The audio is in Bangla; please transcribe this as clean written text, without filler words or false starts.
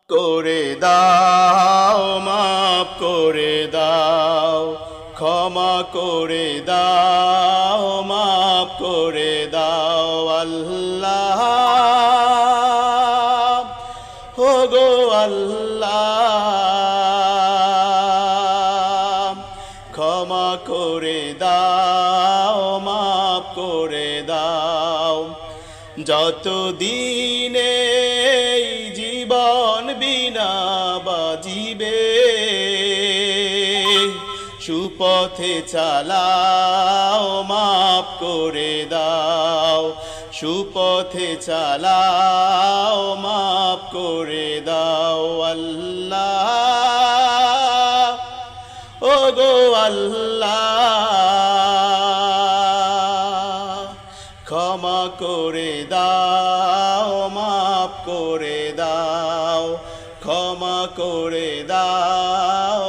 করে দাও, মাফ করে দাও, ক্ষমা করে দাও, মাফ করে দাও আল্লাহ, ও গো আল্লাহ। ক্ষমা করে দাও, মাফ করে দাও, যতদিনে এই জীবন বিনা বাজিবে, সুপথে চালাও, মাফ করে দাও, সুপথে চালাও, মাফ করে দাও আল্লাহ, ও গো আল্লাহ। ক্ষমা করে দাও, মাফ করে দাও, ক্ষমা করে দাও,